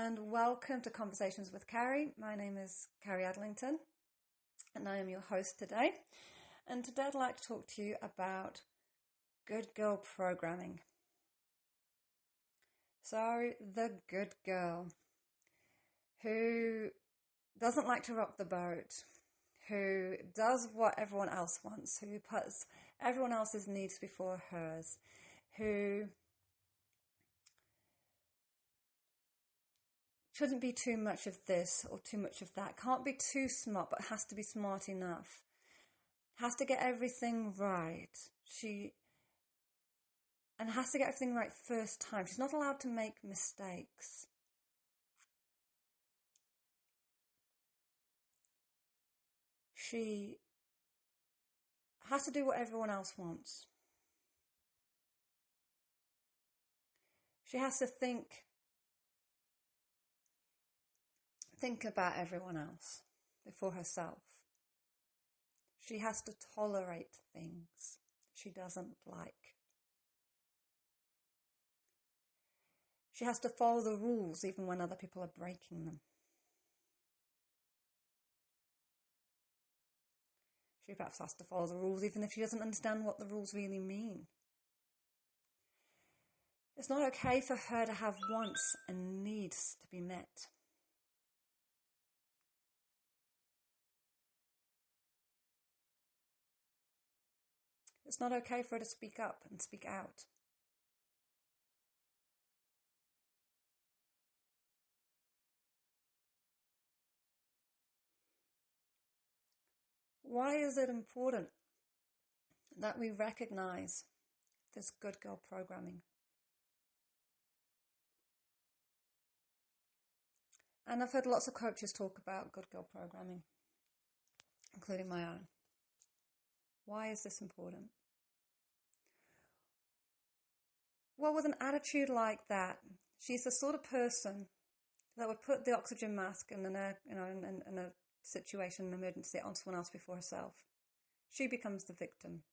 and welcome to Conversations with Carrie. My name is Carrie Adlington and I am your host today. And today I'd like to talk to you about good girl programming. So, the good girl who doesn't like to rock the boat, who does what everyone else wants, who puts everyone else's needs before hers, who shouldn't be too much of this or too much of that, can't be too smart but has to be smart enough, has to get everything right, and has to get everything right first time. She's not allowed to make mistakes. She has to do what everyone else wants. She has to think about everyone else before herself. She has to tolerate things she doesn't like. She has to follow the rules even when other people are breaking them. She perhaps has to follow the rules even if she doesn't understand what the rules really mean. It's not okay for her to have wants and needs to be met. It's not okay for her to speak up and speak out. Why is it important that we recognize this good girl programming? And I've heard lots of coaches talk about good girl programming, including my own. Why is this important? Well, with an attitude like that, she's the sort of person that would put the oxygen mask in a situation, an emergency, on someone else before herself. She becomes the victim.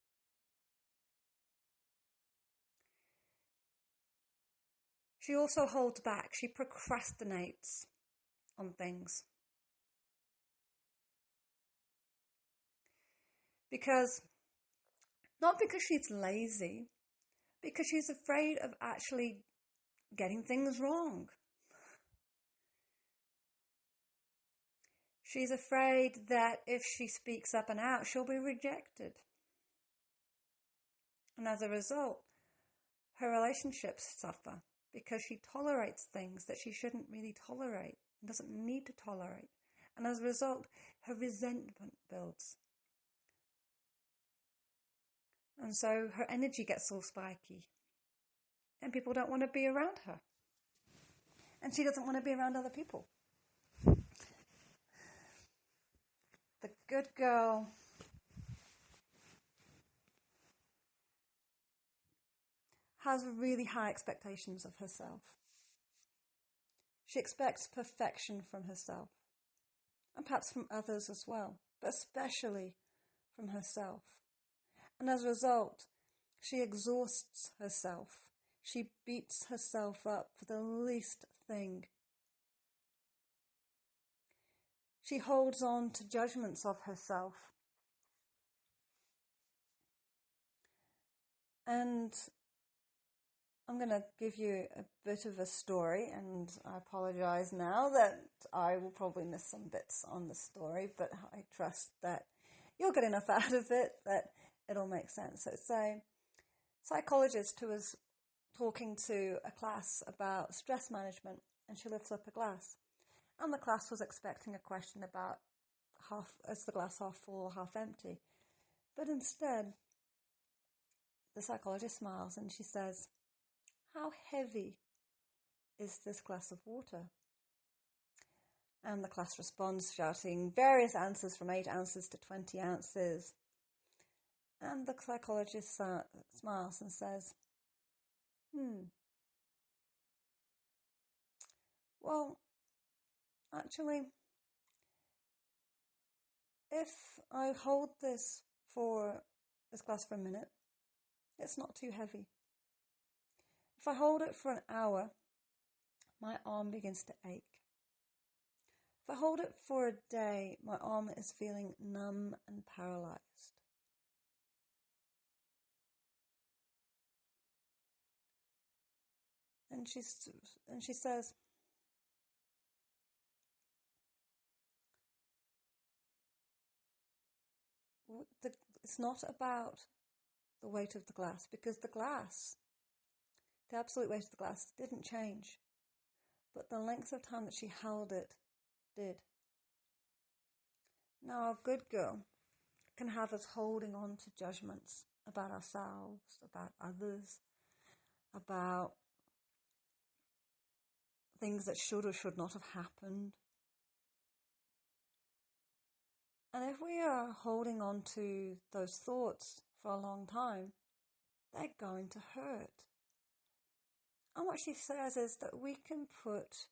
She also holds back. She procrastinates on things. Not because she's lazy, because she's afraid of actually getting things wrong. She's afraid that if she speaks up and out, she'll be rejected. And as a result, her relationships suffer because she tolerates things that she shouldn't really tolerate and doesn't need to tolerate. And as a result, her resentment builds. And so her energy gets all spiky. And people don't want to be around her. And she doesn't want to be around other people. The good girl has really high expectations of herself. She expects perfection from herself, and perhaps from others as well, but especially from herself. And as a result, she exhausts herself. She beats herself up for the least thing. She holds on to judgments of herself. And I'm going to give you a bit of a story, and I apologize now that I will probably miss some bits on the story, but I trust that you'll get enough out of it that it'll make sense. So it's a psychologist who was talking to a class about stress management, and she lifts up a glass. And the class was expecting a question about is the glass half full or half empty? But instead, the psychologist smiles and she says, "How heavy is this glass of water?" And the class responds, shouting various answers from 8 ounces to 20 ounces. And the psychologist smiles and says, well, actually, if I hold this glass for a minute, it's not too heavy. If I hold it for an hour, my arm begins to ache. If I hold it for a day, my arm is feeling numb and paralyzed. And she says, it's not about the weight of the glass, because the absolute weight of the glass didn't change, but the length of time that she held it did. Now, a good girl can have us holding on to judgments about ourselves, about others, about things that should or should not have happened. And if we are holding on to those thoughts for a long time, they're going to hurt. And what she says is that we can put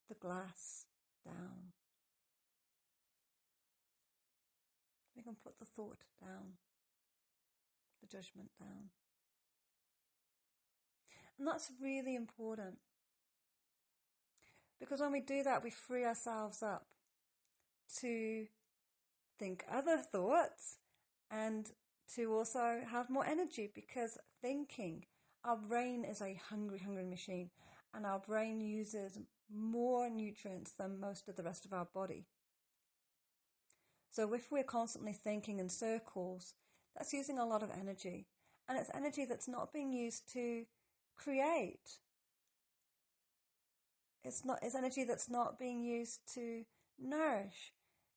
the glass down. We can put the thought down, the judgment down. And that's really important, because when we do that, we free ourselves up to think other thoughts and to also have more energy, because thinking, our brain is a hungry machine, and our brain uses more nutrients than most of the rest of our body. So if we're constantly thinking in circles, that's using a lot of energy, and it's energy that's not being used to create. It's energy that's not being used to nourish.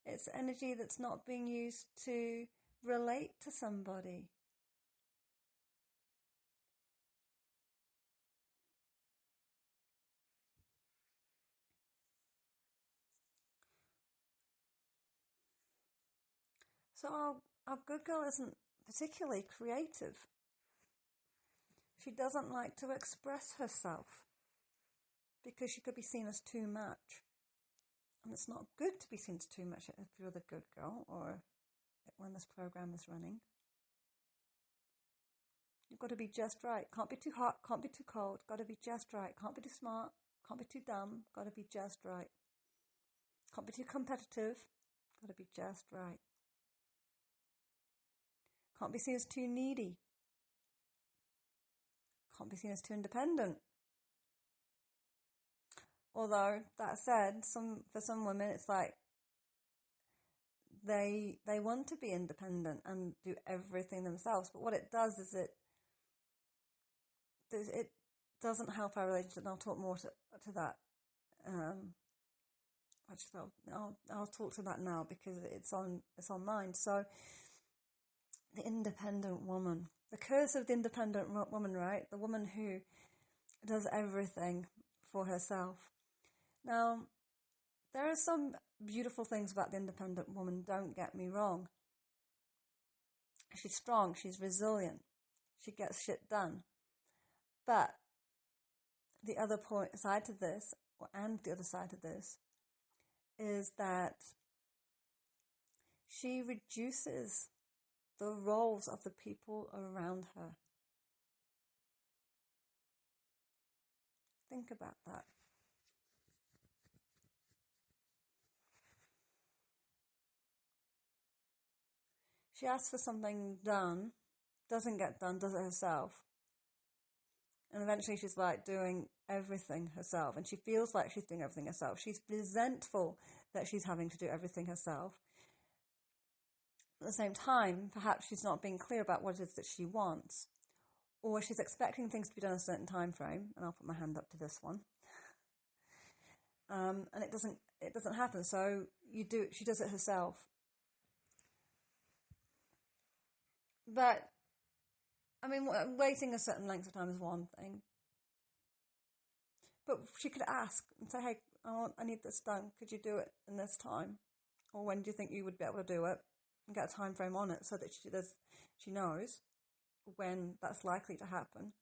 It's energy that's not being used to relate to somebody. So our good girl isn't particularly creative. She doesn't like to express herself because she could be seen as too much. And it's not good to be seen as too much if you're the good girl or when this program is running. You've got to be just right. Can't be too hot, can't be too cold. Got to be just right. Can't be too smart, can't be too dumb. Got to be just right. Can't be too competitive. Got to be just right. Can't be seen as too needy. Can't be seen as too independent. Although, that said, for some women, it's like they want to be independent and do everything themselves. But what it does is it doesn't help our relationship. And I'll talk more to that. Actually, I'll talk to that now because it's on mine. So, the independent woman, the curse of the independent woman, right? The woman who does everything for herself. Now, there are some beautiful things about the independent woman, don't get me wrong. She's strong, she's resilient, she gets shit done. But the other side to this, is that she reduces the roles of the people around her. Think about that. She asks for something done, doesn't get done, does it herself. And eventually she's like doing everything herself. And she feels like she's doing everything herself. She's resentful that she's having to do everything herself. At the same time, perhaps she's not being clear about what it is that she wants. Or she's expecting things to be done in a certain time frame. And I'll put my hand up to this one. And it doesn't happen. So she does it herself. But, I mean, waiting a certain length of time is one thing. But she could ask and say, hey, I need this done. Could you do it in this time? Or when do you think you would be able to do it? And get a time frame on it so that she knows when that's likely to happen.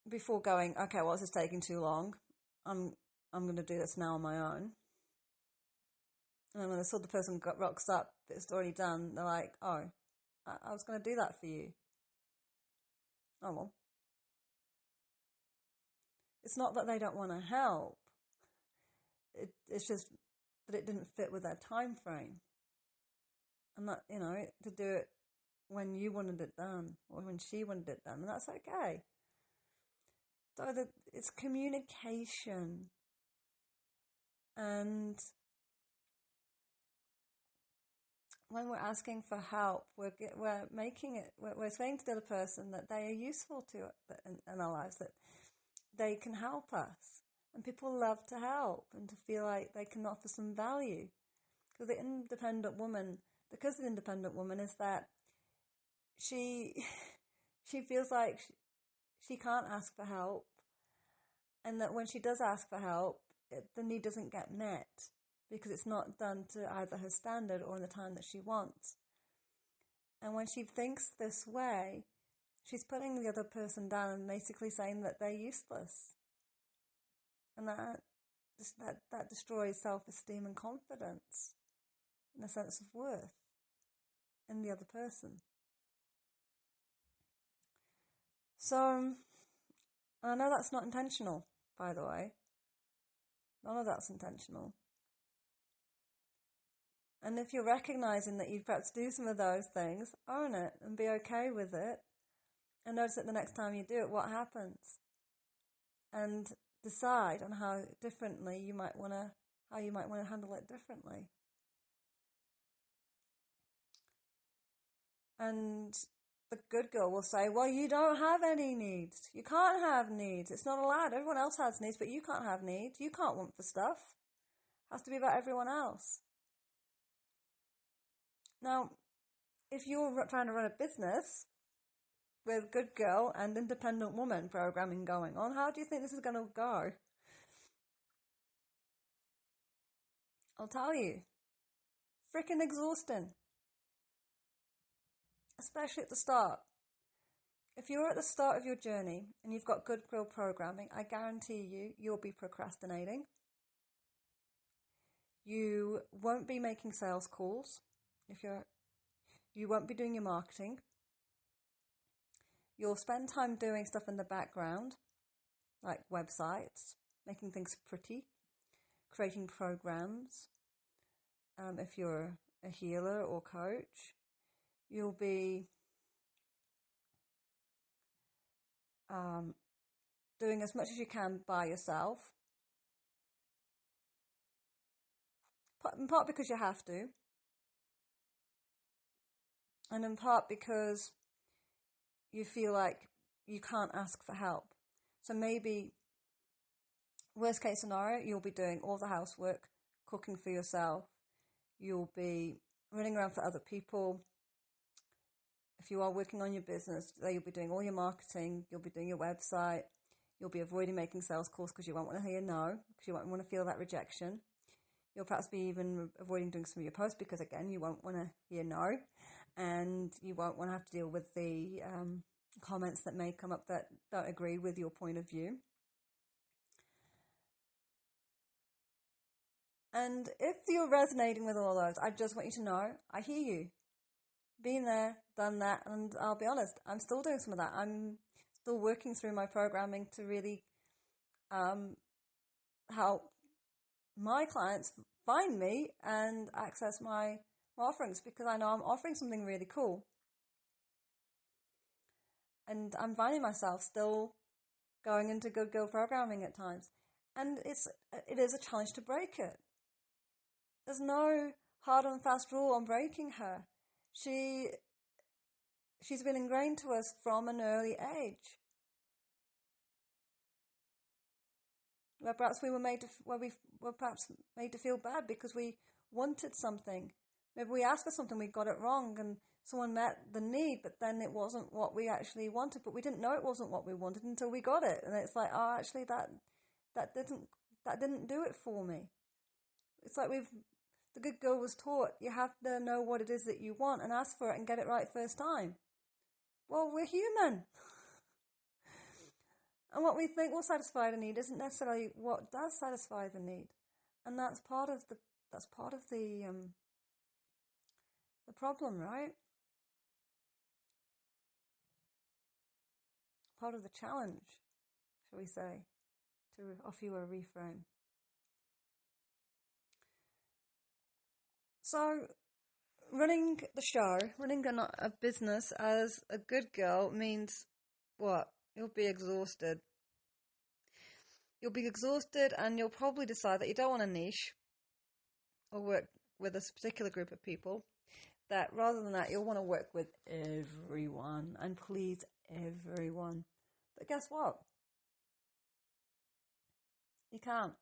Before going, okay, well, this is taking too long. I'm going to do this now on my own. And then when the sort of person rocks up, it's already done. They're like, oh, I was going to do that for you. Oh, well. It's not that they don't want to help. It's just that it didn't fit with their time frame. And that, to do it when you wanted it done or when she wanted it done, and that's okay. So it's communication. And when we're asking for help, we're making it, we're saying to the other person that they are useful to in our lives, that they can help us. And people love to help and to feel like they can offer some value. Because the independent woman is that she feels like she can't ask for help, and that when she does ask for help, the need doesn't get met because it's not done to either her standard or in the time that she wants. And when she thinks this way, she's putting the other person down and basically saying that they're useless. And that destroys self-esteem and confidence and a sense of worth in the other person. So, I know that's not intentional, by the way. None of that's intentional. And if you're recognizing that you perhaps do some of those things, own it and be okay with it. And notice that the next time you do it, what happens. And decide on how you might want to handle it differently. And the good girl will say, well, you don't have any needs. You can't have needs. It's not allowed. Everyone else has needs, but you can't have needs. You can't want for stuff. It has to be about everyone else. Now, if you're trying to run a business with good girl and independent woman programming going on, how do you think this is going to go? I'll tell you. Freaking exhausting. Especially at the start. If you're at the start of your journey and you've got good girl programming, I guarantee you'll be procrastinating. You won't be making sales calls. You won't be doing your marketing. You'll spend time doing stuff in the background, like websites, making things pretty, creating programs. If you're a healer or coach, you'll be doing as much as you can by yourself. In part because you have to, and in part because you feel like you can't ask for help. So maybe, worst case scenario, you'll be doing all the housework, cooking for yourself. You'll be running around for other people. If you are working on your business, you'll be doing all your marketing. You'll be doing your website. You'll be avoiding making sales calls because you won't want to hear no, because you won't want to feel that rejection. You'll perhaps be even avoiding doing some of your posts because, again, you won't want to hear no, and you won't want to have to deal with the comments that may come up that don't agree with your point of view. And if you're resonating with all those, I just want you to know, I hear you. Been there, done that, and I'll be honest, I'm still doing some of that. I'm still working through my programming to really help my clients find me and access my offerings, because I know I'm offering something really cool. And I'm finding myself still going into good girl programming at times. And it is a challenge to break it. There's no hard and fast rule on breaking her. She's been ingrained to us from an early age. Where perhaps we were perhaps made to feel bad because we wanted something. Maybe we asked for something, we got it wrong, and someone met the need, but then it wasn't what we actually wanted. But we didn't know it wasn't what we wanted until we got it, and it's like, oh, actually, that didn't do it for me. It's like the good girl was taught you have to know what it is that you want and ask for it and get it right first time. Well, we're human. And what we think will satisfy the need isn't necessarily what does satisfy the need. And that's part of the problem, right? Part of the challenge, shall we say. to offer you a reframe. So, running the show, running a business as a good girl means what? You'll be exhausted. You'll be exhausted, and you'll probably decide that you don't want a niche or work with a particular group of people. That rather than that, you'll want to work with everyone and please everyone. But guess what? You can't.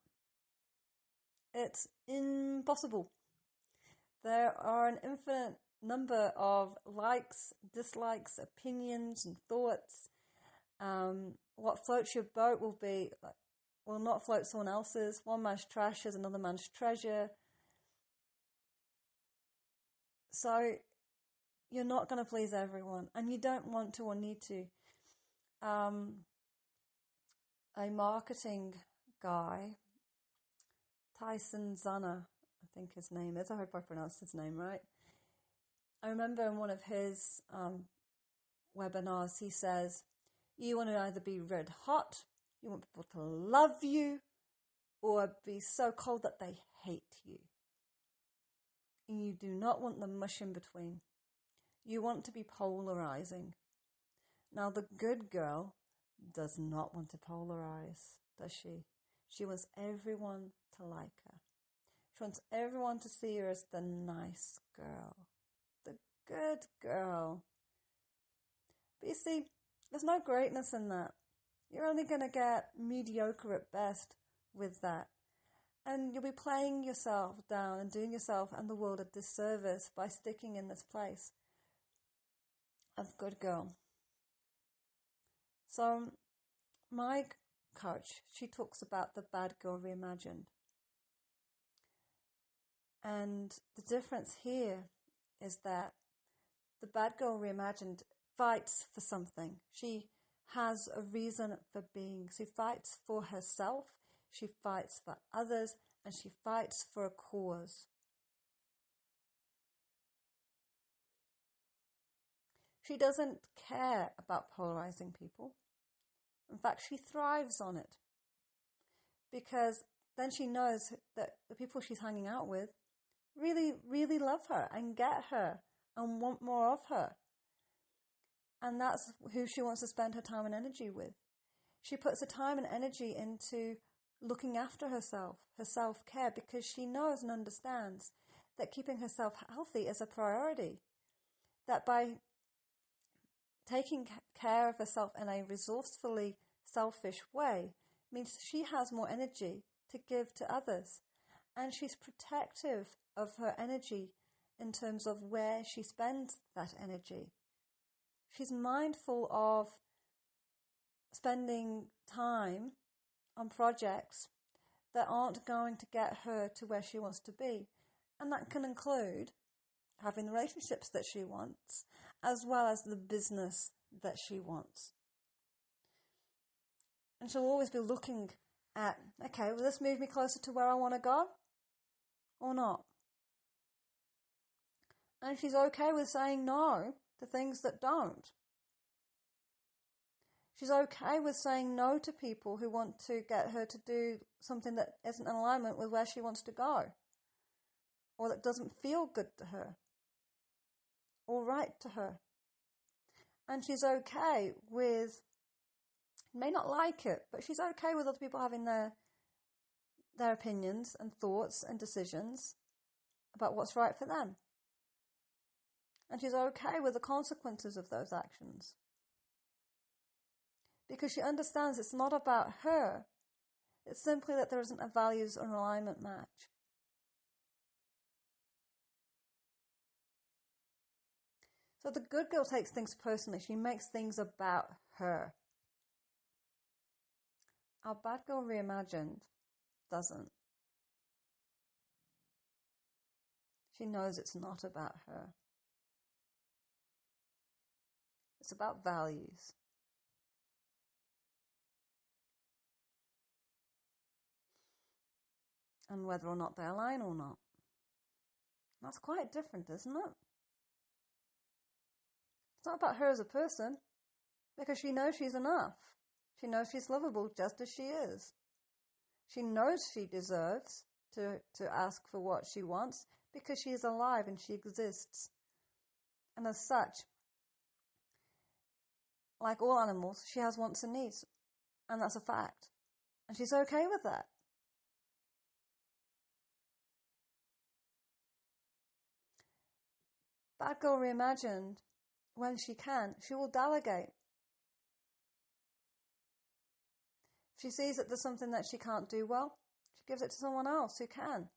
It's impossible. There are an infinite number of likes, dislikes, opinions, and thoughts. What floats your boat will not float someone else's. One man's trash is another man's treasure. So you're not going to please everyone, and you don't want to or need to. A marketing guy, Tyson Zana, I think his name is. I hope I pronounced his name right. I remember in one of his webinars, he says, you want to either be red hot, you want people to love you, or be so cold that they hate you. And you do not want the mush in between. You want to be polarizing. Now, the good girl does not want to polarize, does she? She wants everyone to like her. She wants everyone to see her as the nice girl, the good girl. But you see, there's no greatness in that. You're only going to get mediocre at best with that. And you'll be playing yourself down and doing yourself and the world a disservice by sticking in this place of good girl. So my coach, she talks about the bad girl reimagined. And the difference here is that the bad girl reimagined fights for something. She has a reason for being. She fights for herself, she fights for others, and she fights for a cause. She doesn't care about polarizing people. In fact, she thrives on it. Because then she knows that the people she's hanging out with really, really love her and get her and want more of her. And that's who she wants to spend her time and energy with. She puts the time and energy into looking after herself, her self-care, because she knows and understands that keeping herself healthy is a priority. That by taking care of herself in a resourcefully selfish way means she has more energy to give to others. And she's protective of her energy in terms of where she spends that energy. She's mindful of spending time on projects that aren't going to get her to where she wants to be. And that can include having the relationships that she wants, as well as the business that she wants. And she'll always be looking at, okay, will this move me closer to where I want to go or not? And she's okay with saying no to things that don't. She's okay with saying no to people who want to get her to do something that isn't in alignment with where she wants to go, or that doesn't feel good to her, or right to her. And she's okay with, may not like it, but she's okay with other people having their opinions and thoughts and decisions about what's right for them. And she's okay with the consequences of those actions. Because she understands it's not about her. It's simply that there isn't a values or an alignment match. So the good girl takes things personally. She makes things about her. Our bad girl reimagined doesn't. She knows it's not about her. It's about values. And whether or not they align or not. That's quite different, isn't it? It's not about her as a person, because she knows she's enough. She knows she's lovable just as she is. She knows she deserves to ask for what she wants because she is alive and she exists. And as such, like all animals, she has wants and needs. And that's a fact. And she's okay with that. Bad Girl Reimagined, when she can, she will delegate. If she sees that there's something that she can't do well, she gives it to someone else who can.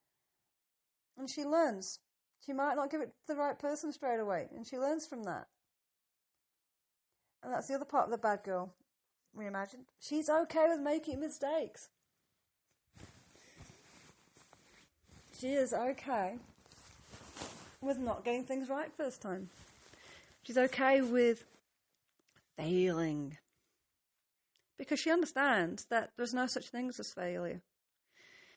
And she learns. She might not give it to the right person straight away, and she learns from that. And that's the other part of the Bad Girl Reimagined. She's okay with making mistakes. She is okay with not getting things right first time. She's okay with failing. Because she understands that there's no such things as failure.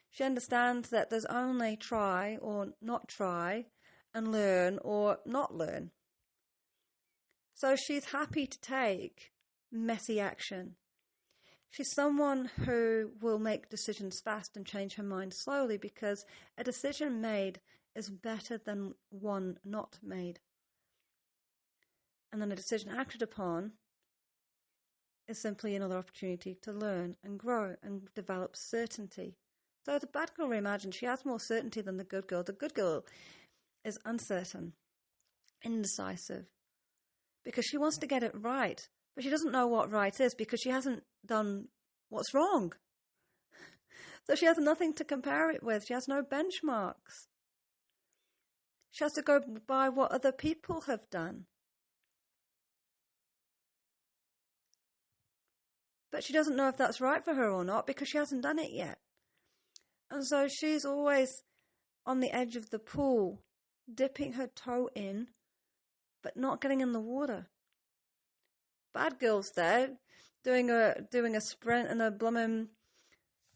She understands that there's only try or not try and learn or not learn. So she's happy to take messy action. She's someone who will make decisions fast and change her mind slowly because a decision made is better than one not made. And then a decision acted upon is simply another opportunity to learn and grow and develop certainty. So the Bad Girl Reimagined, she has more certainty than the Good Girl. The Good Girl is uncertain, indecisive, because she wants to get it right, but she doesn't know what right is because she hasn't done what's wrong. So she has nothing to compare it with. She has no benchmarks. She has to go by what other people have done. But she doesn't know if that's right for her or not because she hasn't done it yet. And so she's always on the edge of the pool, dipping her toe in, but not getting in the water. Bad Girl's there, doing a sprint and a blooming,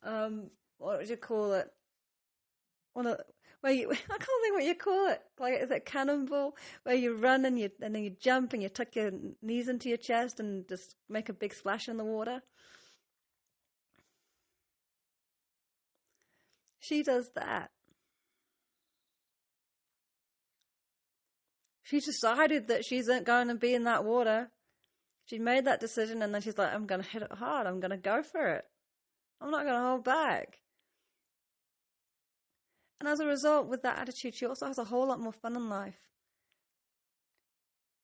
what would you call it? I can't think what you call it. Like, is it cannonball? Where you run and then you jump and you tuck your knees into your chest and just make a big splash in the water. She does that. She's decided that she isn't going to be in that water. She made that decision and then she's like, I'm going to hit it hard. I'm going to go for it. I'm not going to hold back. And as a result, with that attitude, she also has a whole lot more fun in life.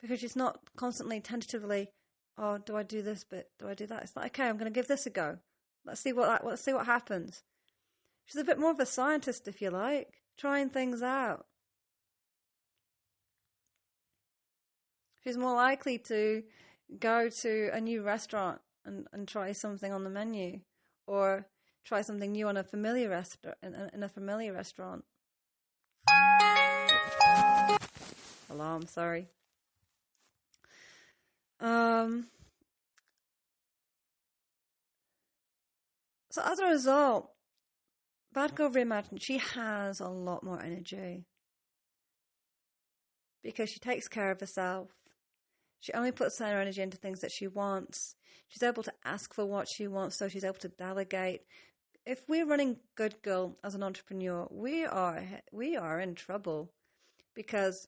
Because she's not constantly, tentatively, oh, do I do this bit? Do I do that? It's like, okay, I'm going to give this a go. Let's see what happens. She's a bit more of a scientist, if you like, trying things out. She's more likely to go to a new restaurant and try something on the menu, or try something new on a familiar in a familiar restaurant. Alarm, sorry. So as a result, Bad Girl Reimagined, she has a lot more energy because she takes care of herself. She only puts her energy into things that she wants. She's able to ask for what she wants, so she's able to delegate. If we're running Good Girl as an entrepreneur, we are in trouble because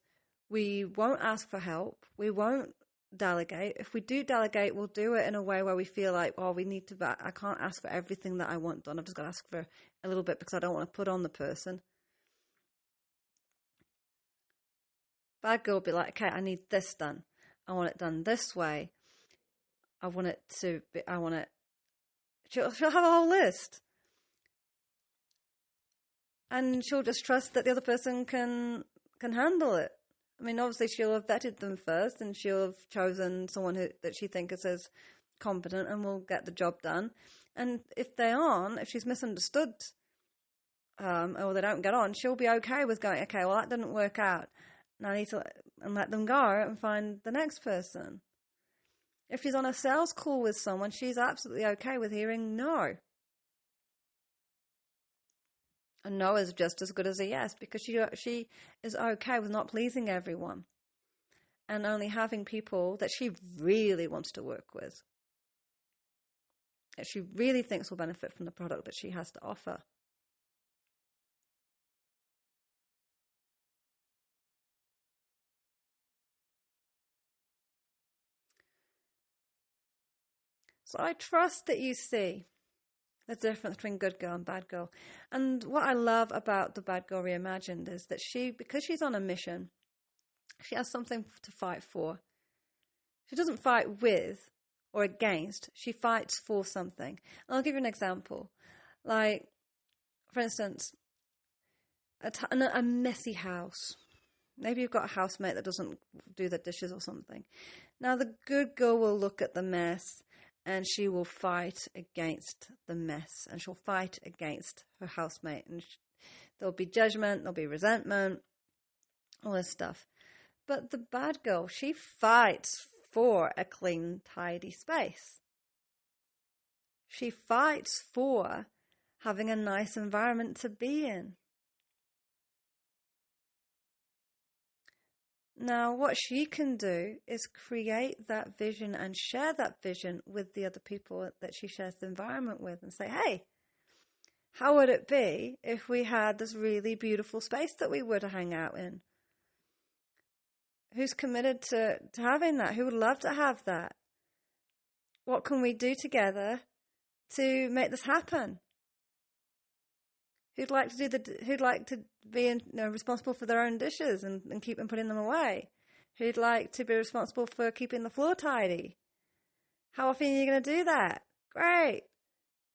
we won't ask for help. We won't delegate. If we do delegate, we'll do it in a way where we feel like, oh, I can't ask for everything that I want done. I've just got to ask for a little bit because I don't want to put on the person. Bad Girl will be like, okay, I need this done. I want it done this way. She'll have a whole list. And she'll just trust that the other person can handle it. I mean, obviously she'll have vetted them first and she'll have chosen someone that she thinks is competent and will get the job done. And if they aren't, if she's misunderstood or they don't get on, she'll be okay with going, okay, well, that didn't work out. Now I need to let them go and find the next person. If she's on a sales call with someone, she's absolutely okay with hearing no. A no is just as good as a yes because she is okay with not pleasing everyone and only having people that she really wants to work with. that she really thinks will benefit from the product that she has to offer. So I trust that you see the difference between good girl and bad girl. And what I love about the Bad Girl Reimagined is that because she's on a mission, she has something to fight for. She doesn't fight with or against, she fights for something. And I'll give you an example. Like, for instance, a messy house. Maybe you've got a housemate that doesn't do the dishes or something. Now, the good girl will look at the mess and she will fight against the mess, and she'll fight against her housemate. And there'll be judgment, there'll be resentment, all this stuff. But the bad girl, she fights for a clean, tidy space. She fights for having a nice environment to be in. Now, what she can do is create that vision and share that vision with the other people that she shares the environment with, and say, hey, how would it be if we had this really beautiful space that we were to hang out in? Who's committed to having that? Who would love to have that? What can we do together to make this happen? Who'd like to be responsible for their own dishes and keep putting them away? Who'd like to be responsible for keeping the floor tidy? How often are you going to do that? Great.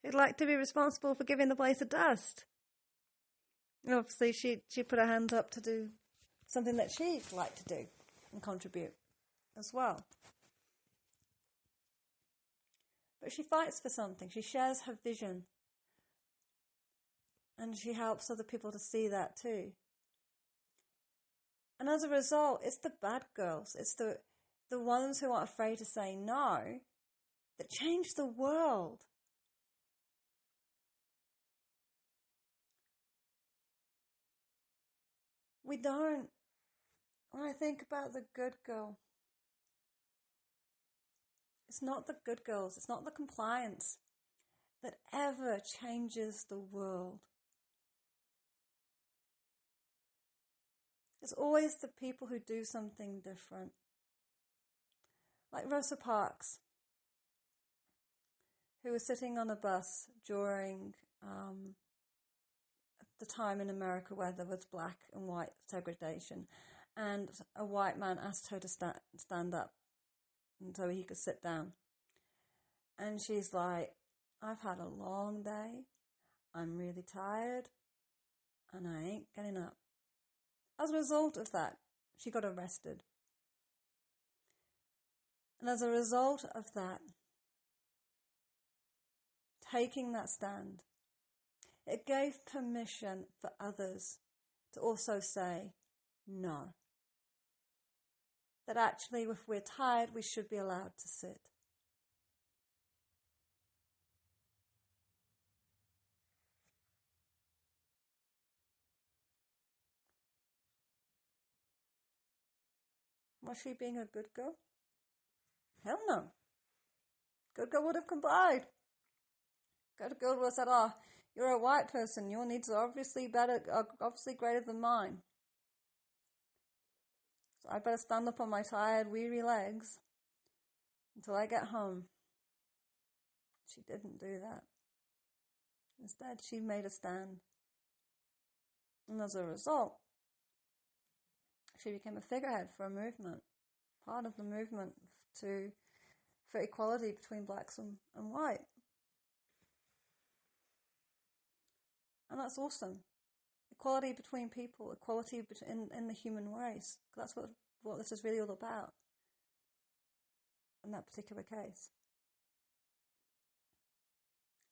Who'd like to be responsible for giving the place a dust? And obviously, she put her hands up to do something that she'd like to do and contribute as well. But she fights for something. She shares her vision. And she helps other people to see that too. And as a result, it's the bad girls, it's the ones who aren't afraid to say no, that change the world. We don't. When I think about the good girl, it's not the good girls, it's not the compliance that ever changes the world. It's always the people who do something different. Like Rosa Parks, who was sitting on a bus during the time in America where there was black and white segregation, and a white man asked her to stand up so he could sit down. And she's like, I've had a long day, I'm really tired, and I ain't getting up. As a result of that, she got arrested. And as a result of that, taking that stand, it gave permission for others to also say no. That actually, if we're tired, we should be allowed to sit. Was she being a good girl? Hell no. Good girl would have complied. Good girl would have said, oh, you're a white person, your needs are obviously greater than mine. So I better stand up on my tired, weary legs until I get home. She didn't do that. Instead, she made a stand. And as a result, she became a figurehead for a movement, part of the movement for equality between blacks and white. And that's awesome. Equality between people, equality in the human race. That's what this is really all about in that particular case.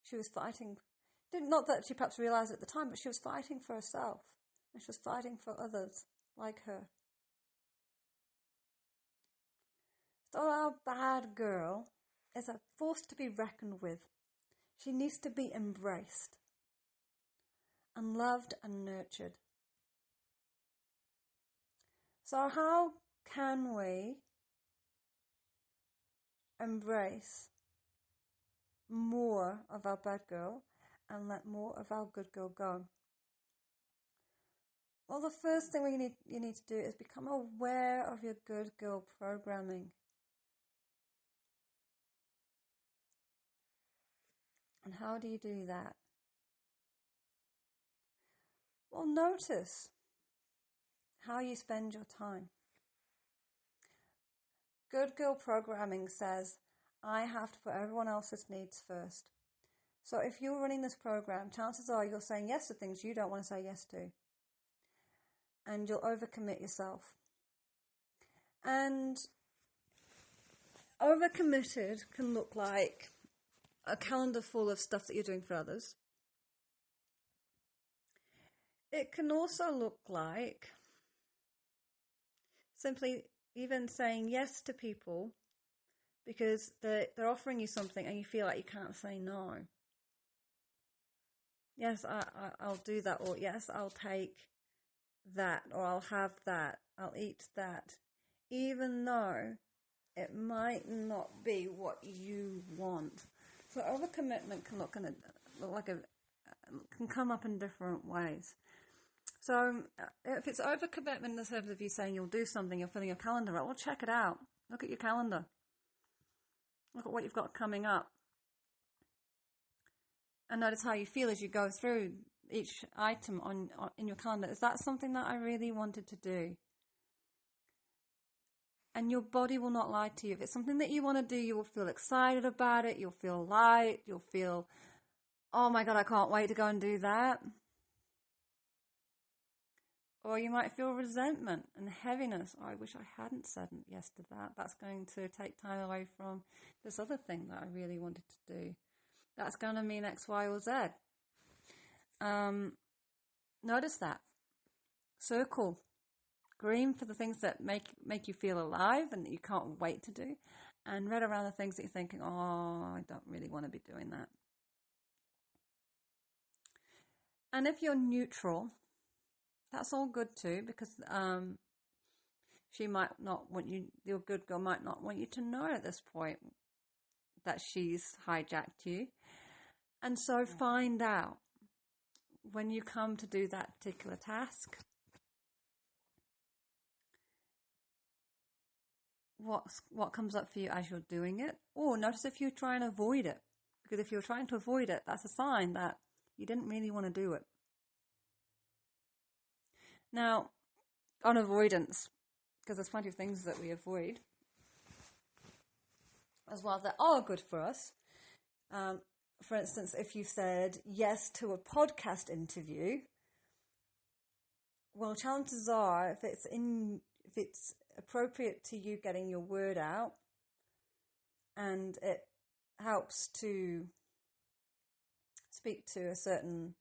She was fighting, not that she perhaps realised it at the time, but she was fighting for herself. And she was fighting for others like her. So our bad girl is a force to be reckoned with. She needs to be embraced and loved and nurtured. So how can we embrace more of our bad girl and let more of our good girl go? Well, the first thing you need to do is become aware of your good girl programming. And how do you do that? Well, notice how you spend your time. Good girl programming says, I have to put everyone else's needs first. So if you're running this program, chances are you're saying yes to things you don't want to say yes to. And you'll overcommit yourself. And overcommitted can look like a calendar full of stuff that you're doing for others. It can also look like simply even saying yes to people because they're offering you something and you feel like you can't say no. Yes, I'll do that, or yes, I'll take that, or I'll have that, I'll eat that, even though it might not be what you want. So overcommitment can look like can come up in different ways. So if it's overcommitment in the sense of you saying you'll do something, you're filling your calendar up, well, check it out. Look at your calendar. Look at what you've got coming up. And notice how you feel as you go through each item in your calendar. Is that something that I really wanted to do? And your body will not lie to you. If it's something that you want to do, you will feel excited about it. You'll feel light. You'll feel, oh my God, I can't wait to go and do that. Or you might feel resentment and heaviness. Oh, I wish I hadn't said yes to that. That's going to take time away from this other thing that I really wanted to do. That's going to mean X, Y, or Z. Notice that. Circle. Green for the things that make you feel alive and that you can't wait to do. And red around the things that you're thinking, oh, I don't really want to be doing that. And if you're neutral, that's all good too, because she might not want you, your good girl might not want you to know at this point that she's hijacked you. And so find out when you come to do that particular task, what comes up for you as you're doing it, or notice if you try and avoid it. Because if you're trying to avoid it, that's a sign that you didn't really want to do it. Now, on avoidance, because there's plenty of things that we avoid as well that are good for us. For instance, if you said yes to a podcast interview, well, chances are if it's appropriate to you getting your word out and it helps to speak to a certain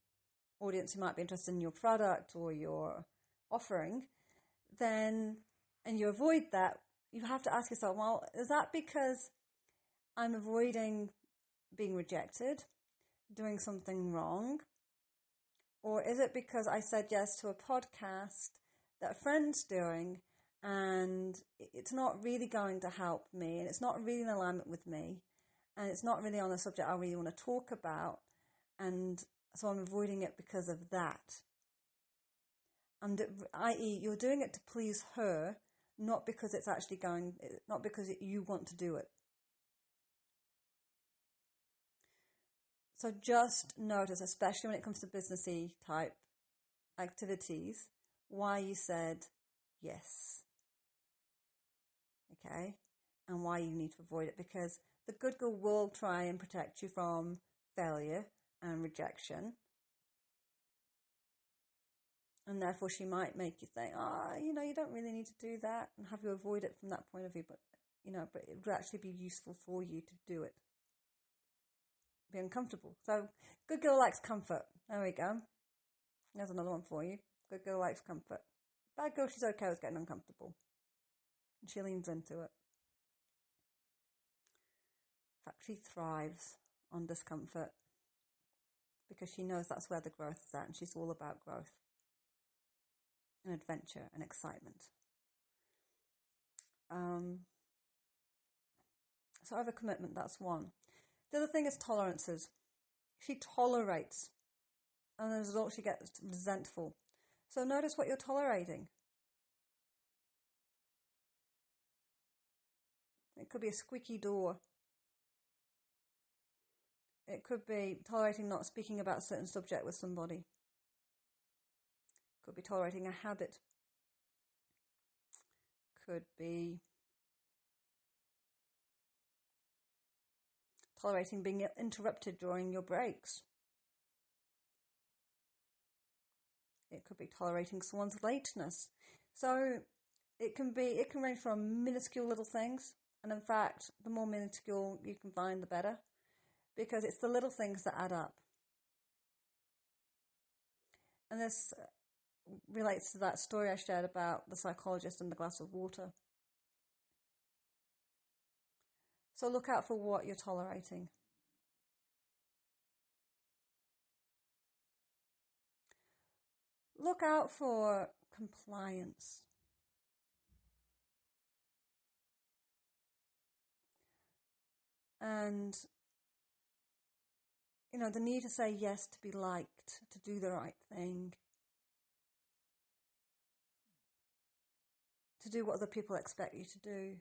audience who might be interested in your product or your offering, then, and you avoid that, you have to ask yourself, well, is that because I'm avoiding being rejected, doing something wrong? Or is it because I said yes to a podcast that a friend's doing and it's not really going to help me and it's not really in alignment with me and it's not really on a subject I really want to talk about, and so I'm avoiding it because of that? And i.e., you're doing it to please her, not because it's actually not because you want to do it. So just notice, especially when it comes to businessy type activities, why you said yes. Okay? And why you need to avoid it. Because the good girl will try and protect you from failure and rejection. And therefore she might make you think, you don't really need to do that, and have you avoid it from that point of view. But it would actually be useful for you to do it. Be uncomfortable. So good girl likes comfort. There we go. There's another one for you. Good girl likes comfort. Bad girl, she's okay with getting uncomfortable. And she leans into it. In fact, she thrives on discomfort because she knows that's where the growth is at, and she's all about growth and adventure and excitement. So overcommitment, that's one. The other thing is tolerances. She tolerates, and as a result, she gets resentful. So notice what you're tolerating. It could be a squeaky door. It could be tolerating not speaking about a certain subject with somebody. It could be tolerating a habit. Could be tolerating being interrupted during your breaks. It could be tolerating someone's lateness. So it can range from minuscule little things, and in fact, the more minuscule you can find, the better, because it's the little things that add up. And this relates to that story I shared about the psychologist and the glass of water. So look out for what you're tolerating. Look out for compliance. And, the need to say yes to be liked, to do the right thing, to do what other people expect you to do.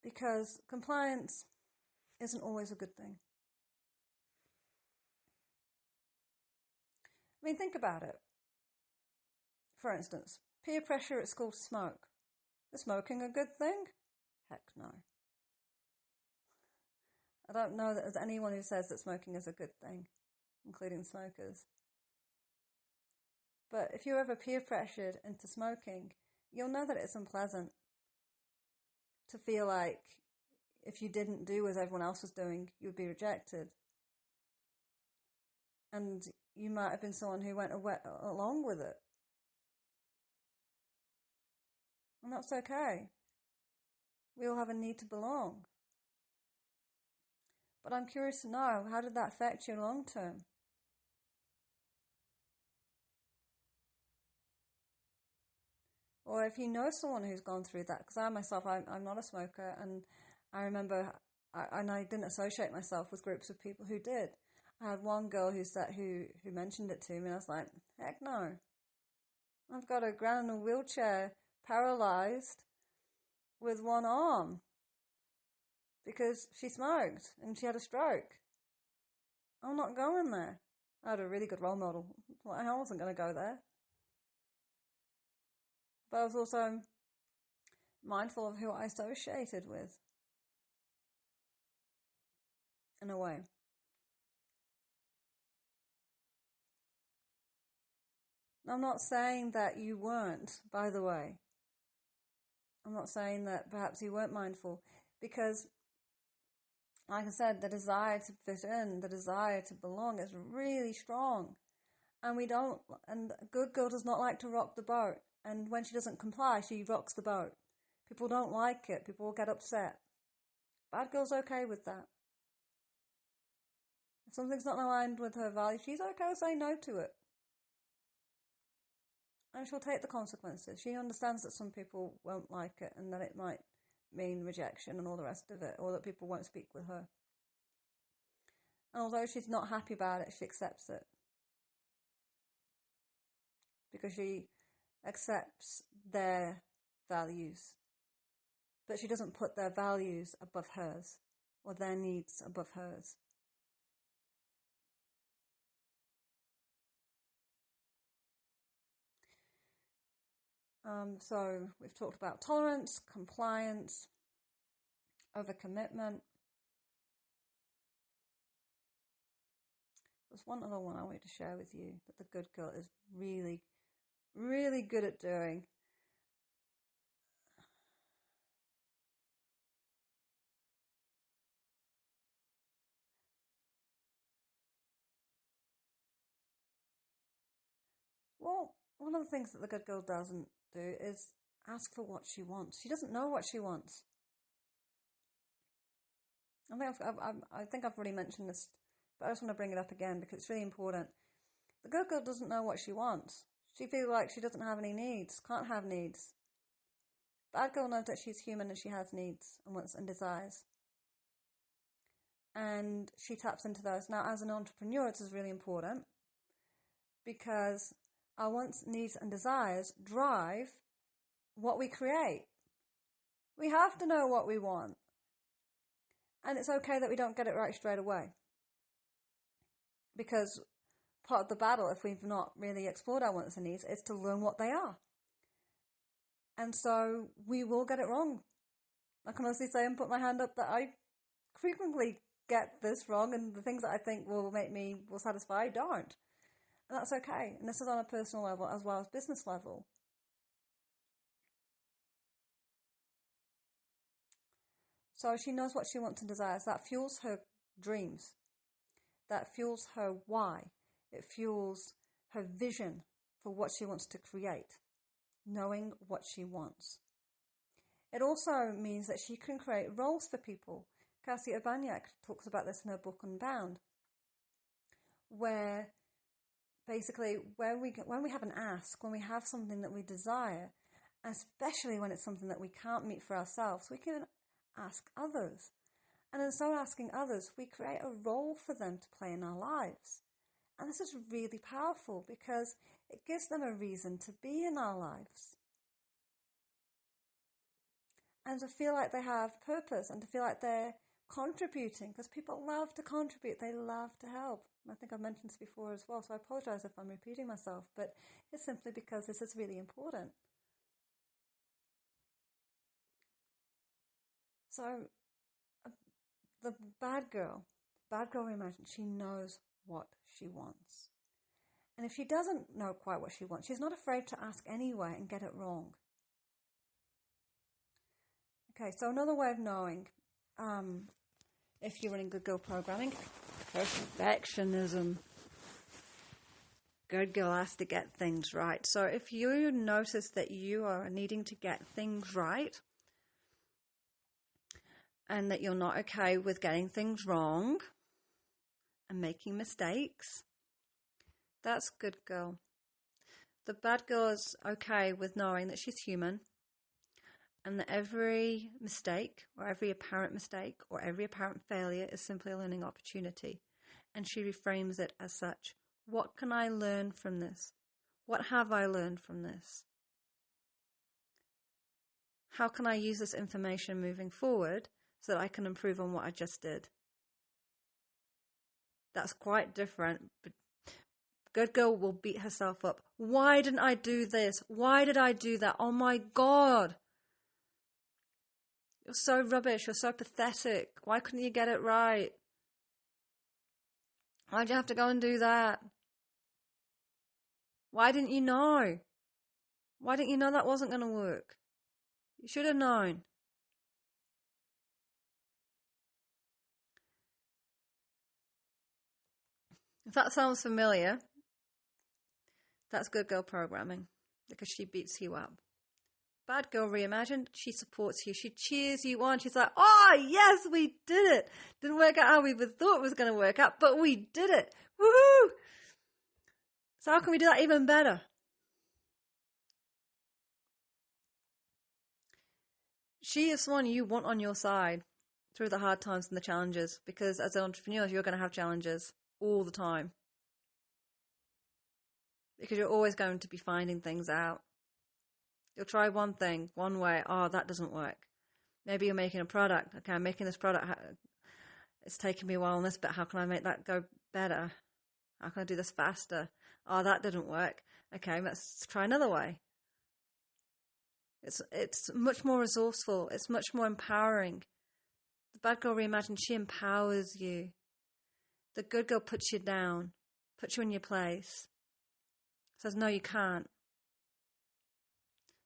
Because compliance isn't always a good thing. I mean, think about it. For instance, peer pressure at school to smoke. Is smoking a good thing? Heck no. I don't know that there's anyone who says that smoking is a good thing, including smokers. But if you're ever peer pressured into smoking, you'll know that it's unpleasant to feel like if you didn't do as everyone else was doing, you would be rejected. And you might have been someone who went along with it. And that's okay. We all have a need to belong. But I'm curious to know, how did that affect you long term? Or if you know someone who's gone through that, because I myself, I'm not a smoker, and I remember, I didn't associate myself with groups of people who did. I had one girl who mentioned it to me, and I was like, heck no. I've got a ground in a wheelchair, paralyzed, with one arm, because she smoked, and she had a stroke. I'm not going there. I had a really good role model. I wasn't going to go there. But I was also mindful of who I associated with, in a way. I'm not saying that you weren't, by the way. I'm not saying that perhaps you weren't mindful, because, like I said, the desire to fit in, the desire to belong is really strong. And a good girl does not like to rock the boat. And when she doesn't comply, she rocks the boat. People don't like it. People will get upset. Bad girl's okay with that. If something's not aligned with her values, she's okay with saying no to it. And she'll take the consequences. She understands that some people won't like it, and that it might mean rejection and all the rest of it, or that people won't speak with her. And although she's not happy about it, she accepts it. Because she accepts their values. But she doesn't put their values above hers, or their needs above hers. So we've talked about tolerance, compliance, overcommitment. There's one other one I wanted to share with you that the good girl is really, really good at doing. Well, one of the things that the good girl doesn't do is ask for what she wants. She doesn't know what she wants. I think I've already mentioned this, but I just want to bring it up again because it's really important. The good girl doesn't know what she wants. She feels like she doesn't have any needs, can't have needs. Bad girl knows that she's human and she has needs and wants and desires. And she taps into those. Now, as an entrepreneur, this is really important because our wants, needs, and desires drive what we create. We have to know what we want. And it's okay that we don't get it right straight away. Because part of the battle, if we've not really explored our wants and needs, is to learn what they are. And so we will get it wrong. I can honestly say and put my hand up that I frequently get this wrong, and the things that I think will satisfy don't. And that's okay. And this is on a personal level as well as business level. So she knows what she wants and desires. That fuels her dreams. That fuels her why. It fuels her vision for what she wants to create, knowing what she wants. It also means that she can create roles for people. Cassie Urbaniak talks about this in her book Unbound, where basically when we have an ask, when we have something that we desire, especially when it's something that we can't meet for ourselves, we can ask others. And in so asking others, we create a role for them to play in our lives. And this is really powerful because it gives them a reason to be in our lives. And to feel like they have purpose and to feel like they're contributing, because people love to contribute, they love to help. I think I've mentioned this before as well, so I apologize if I'm repeating myself, but it's simply because this is really important. So the bad girl imagine she knows what she wants. And if she doesn't know quite what she wants, she's not afraid to ask anyway and get it wrong. Okay, so another way of knowing if you're running good girl programming, perfectionism. Good girl has to get things right. So if you notice that you are needing to get things right and that you're not okay with getting things wrong and making mistakes, that's good girl. The bad girl is okay with knowing that she's human and that every mistake or every apparent mistake or every apparent failure is simply a learning opportunity. And she reframes it as such. What can I learn from this? What have I learned from this? How can I use this information moving forward so that I can improve on what I just did? That's quite different. But good girl will beat herself up. Why didn't I do this? Why did I do that? Oh my God. You're so rubbish. You're so pathetic. Why couldn't you get it right? Why'd you have to go and do that? Why didn't you know? Why didn't you know that wasn't going to work? You should have known. If that sounds familiar, that's good girl programming because she beats you up. Bad girl reimagined, she supports you. She cheers you on. She's like, oh, yes, we did it. Didn't work out how we thought it was going to work out, but we did it. Woohoo! So how can we do that even better? She is someone you want on your side through the hard times and the challenges, because as an entrepreneur, you're going to have challenges all the time. Because you're always going to be finding things out. You'll try one thing, one way. Oh, that doesn't work. Maybe you're making a product. Okay, I'm making this product. It's taking me a while on this, but how can I make that go better? How can I do this faster? Oh, that didn't work. Okay, let's try another way. It's much more resourceful. It's much more empowering. The bad girl reimagined, she empowers you. The good girl puts you down, puts you in your place. Says, no, you can't.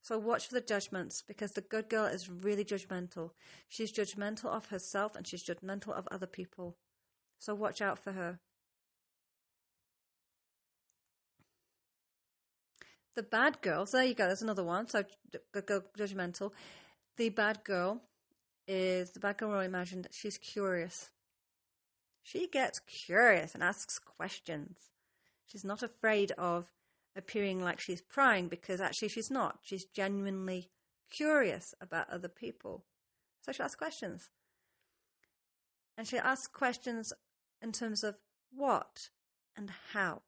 So watch for the judgments, because the good girl is really judgmental. She's judgmental of herself and she's judgmental of other people. So watch out for her. The bad girl, so there you go, there's another one. So good girl, judgmental. The bad girl imagined, she's curious. She gets curious and asks questions. She's not afraid of appearing like she's prying, because actually she's not. She's genuinely curious about other people. So she'll ask questions. And she'll ask questions in terms of what and how.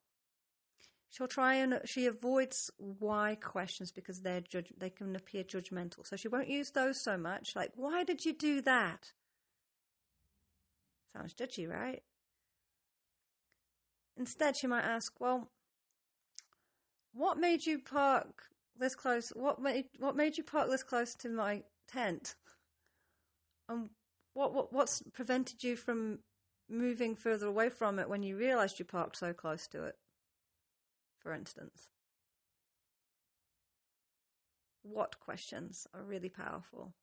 She avoids why questions because they can appear judgmental. So she won't use those so much. Like, why did you do that? Sounds judgy, right? Instead, she might ask, well, what made you park this close? What made you park this close to my tent? And what's prevented you from moving further away from it when you realized you parked so close to it? For instance, what questions are really powerful?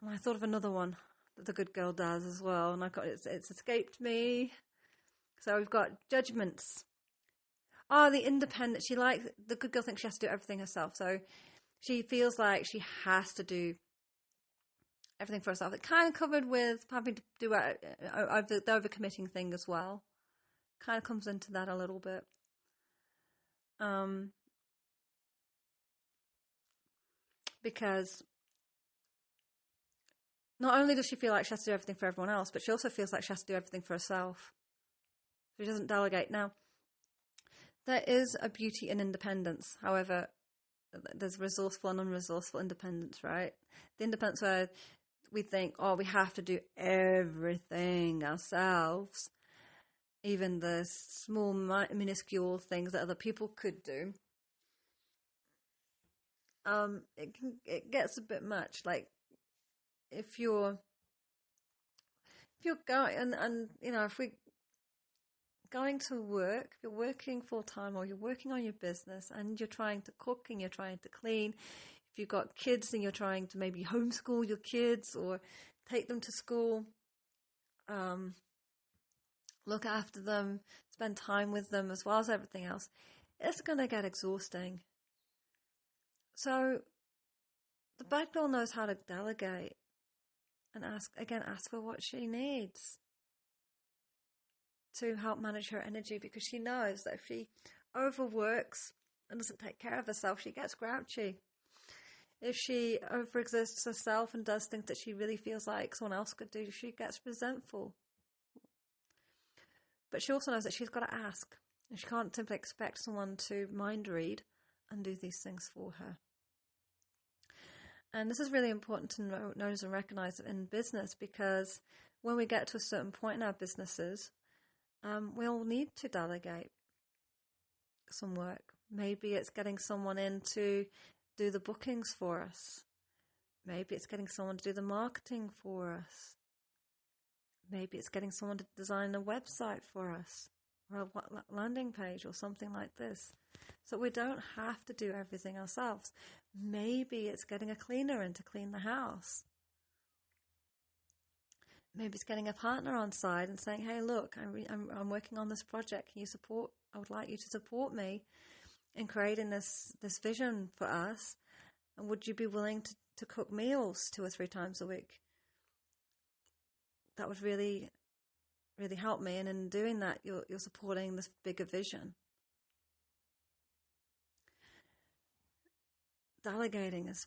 And I thought of another one that the good girl does as well, and it's escaped me. So we've got judgments. The independent. The good girl thinks she has to do everything herself, so she feels like she has to do everything for herself. It kind of covered with having to do the overcommitting thing as well. Kind of comes into that a little bit. Because not only does she feel like she has to do everything for everyone else, but she also feels like she has to do everything for herself. She doesn't delegate. Now, there is a beauty in independence. However, there's resourceful and unresourceful independence, right? The independence where we think, we have to do everything ourselves, even the small, minuscule things that other people could do. It gets a bit much. Like if you're going and if we're going to work, if you're working full time or you're working on your business and you're trying to cook and you're trying to clean, if you've got kids and you're trying to maybe homeschool your kids or take them to school, look after them, spend time with them as well as everything else, it's going to get exhausting. So the bad girl knows how to delegate and ask for what she needs to help manage her energy, because she knows that if she overworks and doesn't take care of herself, she gets grouchy. If she overexerts herself and does things that she really feels like someone else could do, she gets resentful. But she also knows that she's got to ask, and she can't simply expect someone to mind read and do these things for her. And this is really important to notice and recognize in business, because when we get to a certain point in our businesses, we'll need to delegate some work. Maybe it's getting someone in to do the bookings for us. Maybe it's getting someone to do the marketing for us. Maybe it's getting someone to design a website for us, or a landing page or something like this. So we don't have to do everything ourselves. Maybe it's getting a cleaner in to clean the house. Maybe it's getting a partner on side and saying, hey, look, I'm working on this project. I would like you to support me in creating this vision for us. And would you be willing to cook meals 2 or 3 times a week? That would really, really help me. And in doing that, you're supporting this bigger vision. Delegating is,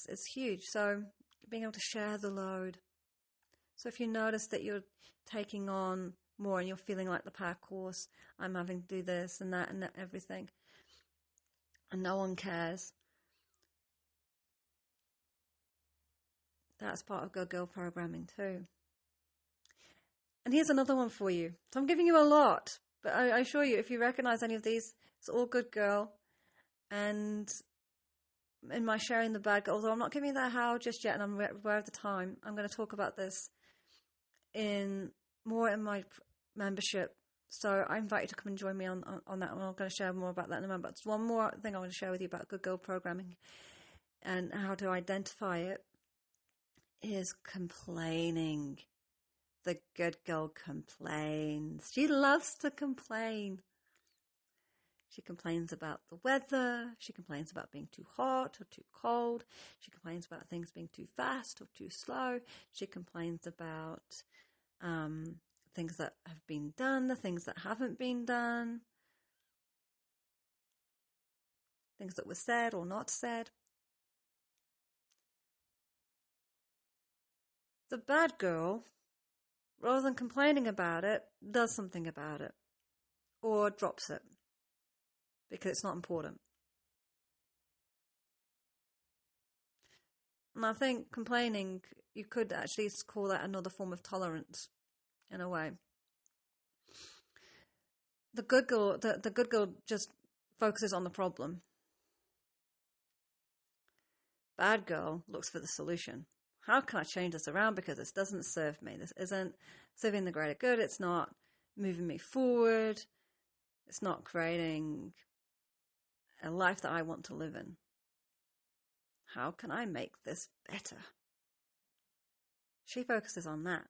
it's huge. So being able to share the load. So if you notice that you're taking on more and you're feeling like the pack horse, I'm having to do this and that and everything, and no one cares, that's part of Good Girl programming too. And here's another one for you. So I'm giving you a lot, but I assure you, if you recognize any of these, it's all Good Girl. And in my sharing the bag, although I'm not giving you that how just yet, and I'm aware of the time, I'm going to talk about this more in my membership. So I invite you to come and join me on that, and I'm going to share more about that in a moment. But there's one more thing I want to share with you about Good Girl programming and how to identify it, is complaining. The good girl complains. She loves to complain. She complains about the weather. She complains about being too hot or too cold. She complains about things being too fast or too slow. She complains about things that have been done, the things that haven't been done, things that were said or not said. The bad girl, rather than complaining about it, does something about it or drops it because it's not important. And I think complaining, you could actually call that another form of tolerance in a way. The good girl just focuses on the problem. Bad girl looks for the solution. How can I change this around because this doesn't serve me? This isn't serving the greater good. It's not moving me forward. It's not creating a life that I want to live in. How can I make this better? She focuses on that.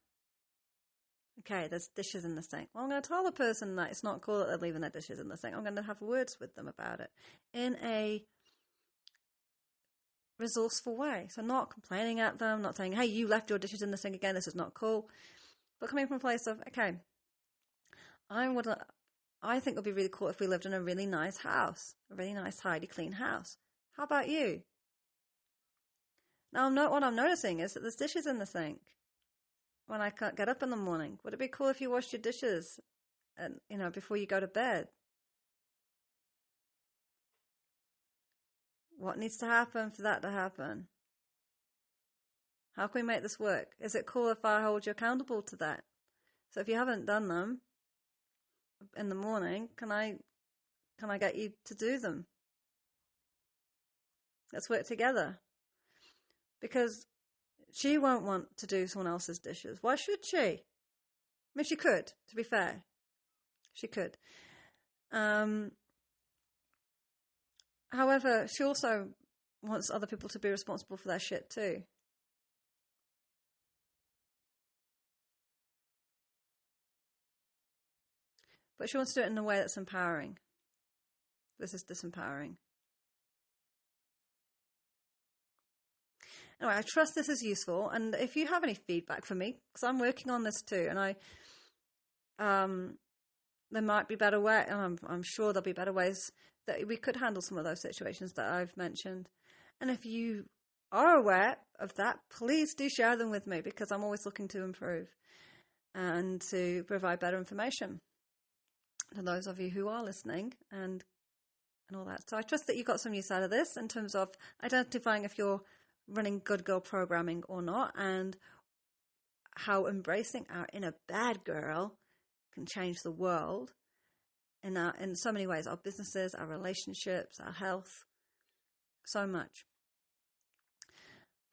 Okay, there's dishes in the sink. Well, I'm going to tell the person that it's not cool that they're leaving their dishes in the sink. I'm going to have words with them about it in a resourceful way. So not complaining at them, not saying, hey, you left your dishes in the sink again, this is not cool. But coming from a place of, okay, I think it would be really cool if we lived in a really nice house, a really nice, tidy, clean house. How about you? Now, what I'm noticing is that there's dishes in the sink when I can't get up in the morning. Would it be cool if you washed your dishes and, before you go to bed? What needs to happen for that to happen? How can we make this work? Is it cool if I hold you accountable to that? So if you haven't done them in the morning, can I get you to do them? Let's work together. Because she won't want to do someone else's dishes. Why should she? I mean, she could, to be fair. She could. However, she also wants other people to be responsible for their shit too. But she wants to do it in a way that's empowering. This is disempowering. Anyway, I trust this is useful, and if you have any feedback for me, because I'm working on this too, and there might be better ways, and I'm sure there'll be better ways that we could handle some of those situations that I've mentioned. And if you are aware of that, please do share them with me, because I'm always looking to improve and to provide better information to those of you who are listening and all that. So I trust that you got some use out of this in terms of identifying if you're running good girl programming or not, and how embracing our inner bad girl can change the world in so many ways, our businesses, our relationships, our health, so much.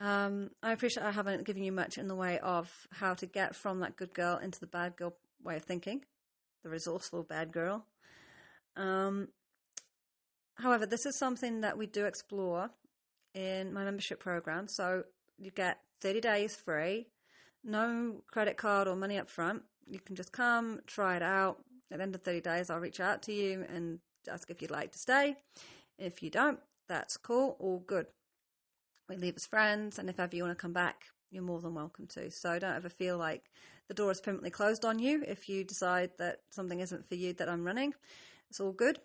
I appreciate I haven't given you much in the way of how to get from that good girl into the bad girl way of thinking, the resourceful bad girl. However, this is something that we do explore in my membership program. So you get 30 days free, no credit card or money up front. You can just come, try it out. At the end of 30 days, I'll reach out to you and ask if you'd like to stay. If you don't, that's cool, all good. We leave as friends, and if ever you want to come back, you're more than welcome to. So don't ever feel like the door is permanently closed on you if you decide that something isn't for you that I'm running. It's all good.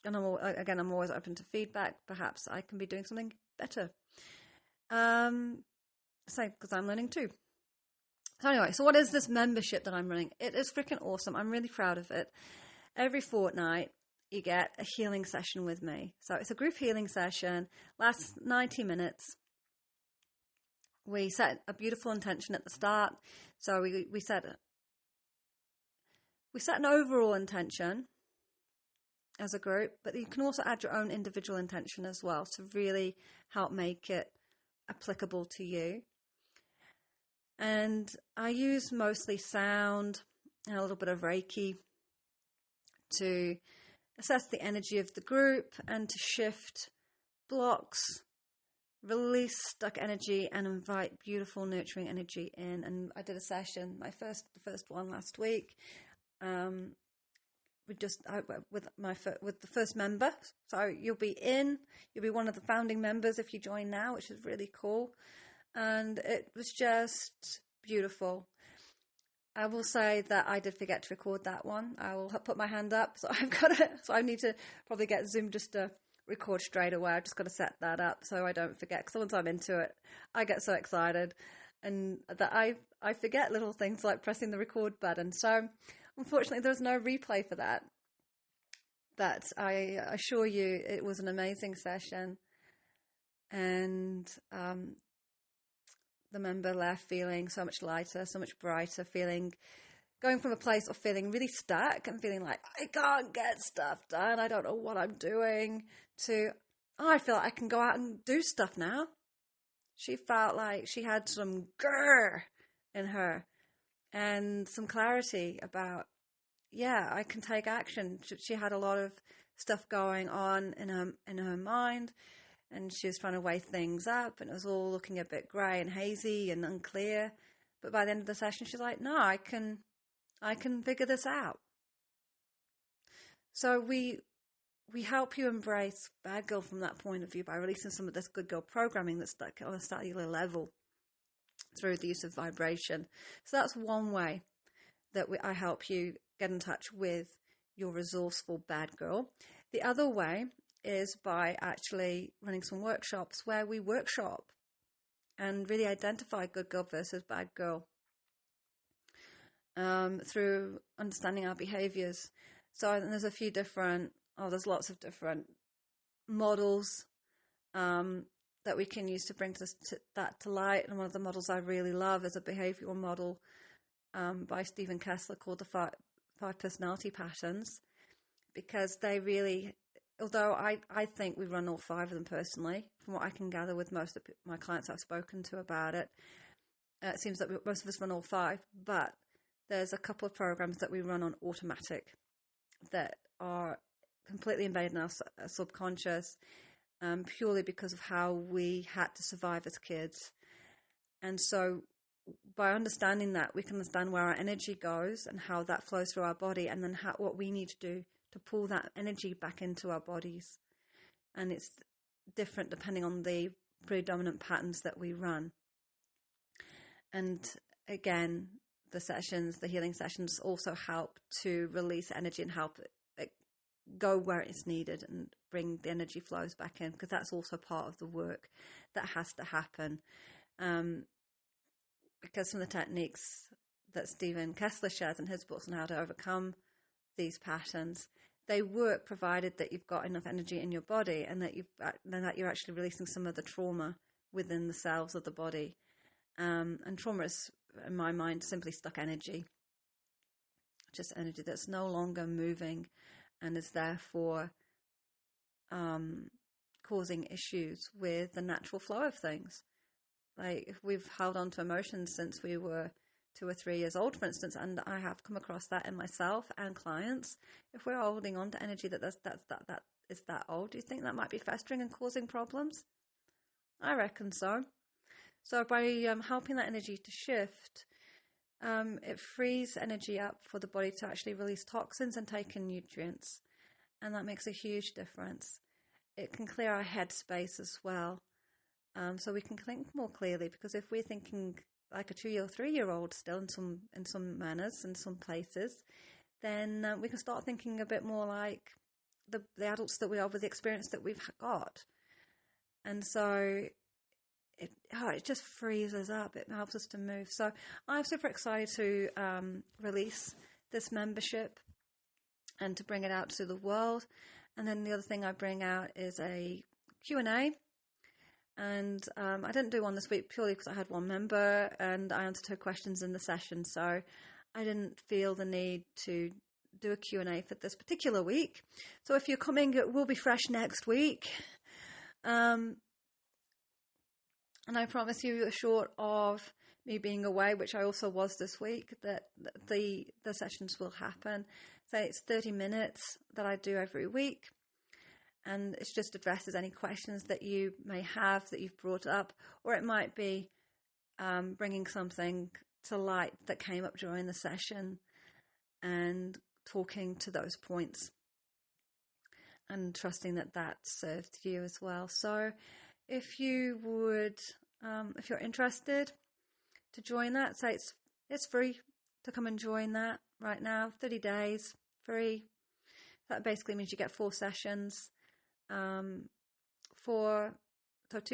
And I'm always open to feedback. Perhaps I can be doing something better. Because I'm learning too. So anyway, so what is this membership that I'm running? It is freaking awesome. I'm really proud of it. Every fortnight, you get a healing session with me. So it's a group healing session, lasts 90 minutes. We set a beautiful intention at the start. So we set an overall intention as a group, but you can also add your own individual intention as well to really help make it applicable to you. And I use mostly sound and a little bit of Reiki to assess the energy of the group and to shift blocks, release stuck energy, and invite beautiful, nurturing energy in. And I did a session, the first one last week, with the first member. So you'll be one of the founding members if you join now, which is really cool. And it was just beautiful. I will say that I did forget to record that one. I will put my hand up, so so I need to probably get Zoom just to record straight away. I've just got to set that up so I don't forget. Because once I'm into it, I get so excited, and that I forget little things like pressing the record button. So unfortunately, there's no replay for that. But I assure you, it was an amazing session, and the member left feeling so much lighter, so much brighter, going from a place of feeling really stuck and feeling like, I can't get stuff done, I don't know what I'm doing, to, I feel like I can go out and do stuff now. She felt like she had some grrr in her and some clarity about, yeah, I can take action. She had a lot of stuff going on in her mind, and she was trying to weigh things up, and it was all looking a bit grey and hazy and unclear. But by the end of the session, she's like, no, I can figure this out. So we help you embrace bad girl from that point of view by releasing some of this good girl programming that's stuck on a cellular level through the use of vibration. So that's one way that I help you get in touch with your resourceful bad girl. The other way is by actually running some workshops where we workshop and really identify good girl versus bad girl through understanding our behaviors. So there's there's lots of different models that we can use to bring that to light. And one of the models I really love is a behavioral model by Stephen Kessler called the five personality patterns, because they really, although I think we run all five of them personally, from what I can gather with most of my clients I've spoken to about it, it seems that most of us run all five, but there's a couple of programs that we run on automatic that are completely embedded in our subconscious, purely because of how we had to survive as kids. And so by understanding that, we can understand where our energy goes and how that flows through our body, and then what we need to do to pull that energy back into our bodies. And it's different depending on the predominant patterns that we run. And again, the healing sessions also help to release energy and help it go where it's needed and bring the energy flows back in, because that's also part of the work that has to happen. Because some of the techniques that Stephen Kessler shares in his books on how to overcome these patterns, they work provided that you've got enough energy in your body, and that you're actually releasing some of the trauma within the cells of the body. And trauma is, in my mind, simply stuck energy, just energy that's no longer moving and is therefore causing issues with the natural flow of things. Like if we've held on to emotions since we were 2 or 3 years old, for instance, and I have come across that in myself and clients, if we're holding on to energy that is that old, do you think that might be festering and causing problems? I reckon so. So by helping that energy to shift, it frees energy up for the body to actually release toxins and take in nutrients. And that makes a huge difference. It can clear our head space as well. So we can think more clearly, because if we're thinking like a 2 or 3-year-old still in some manners, in some places, then we can start thinking a bit more like the adults that we are with the experience that we've got. And so it just frees us up. It helps us to move. So I'm super excited to release this membership and to bring it out to the world. And then the other thing I bring out is a Q&A. And I didn't do one this week purely because I had one member and I answered her questions in the session. So I didn't feel the need to do a Q&A for this particular week. So if you're coming, it will be fresh next week. And I promise you, short of me being away, which I also was this week, that the sessions will happen. So it's 30 minutes that I do every week. And it just addresses any questions that you may have that you've brought up, or it might be bringing something to light that came up during the session and talking to those points and trusting that served you as well. So if you would, if you're interested to join that, so it's free. to come and join that right now. 30 days, free. That basically means you get 4 sessions, 2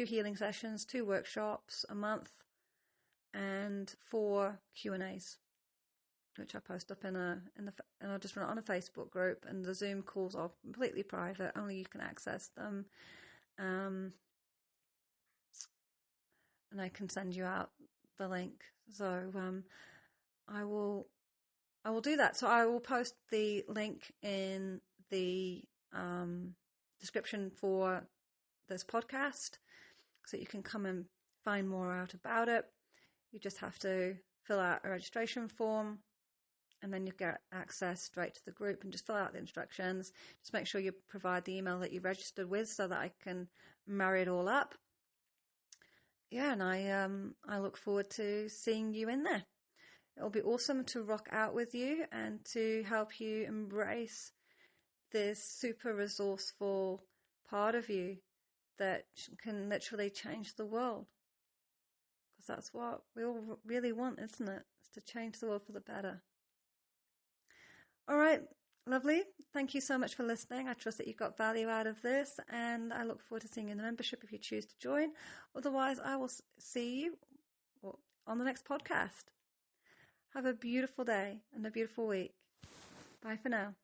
healing sessions, 2 workshops a month, and 4 Q&As, which I post up and I just run it on a Facebook group. And the Zoom calls are completely private; only you can access them. And I can send you out the link. So I will do that. So I will post the link in the description for this podcast, so you can come and find more out about it. You just have to fill out a registration form, and then you get access straight to the group, and just fill out the instructions. Just make sure you provide the email that you registered with so that I can marry it all up. Yeah, and I look forward to seeing you in there. It'll be awesome to rock out with you and to help you embrace this super resourceful part of you that can literally change the world. Because that's what we all really want, isn't it? It's to change the world for the better. All right, lovely. Thank you so much for listening. I trust that you got value out of this, and I look forward to seeing you in the membership if you choose to join. Otherwise, I will see you on the next podcast. Have a beautiful day and a beautiful week. Bye for now.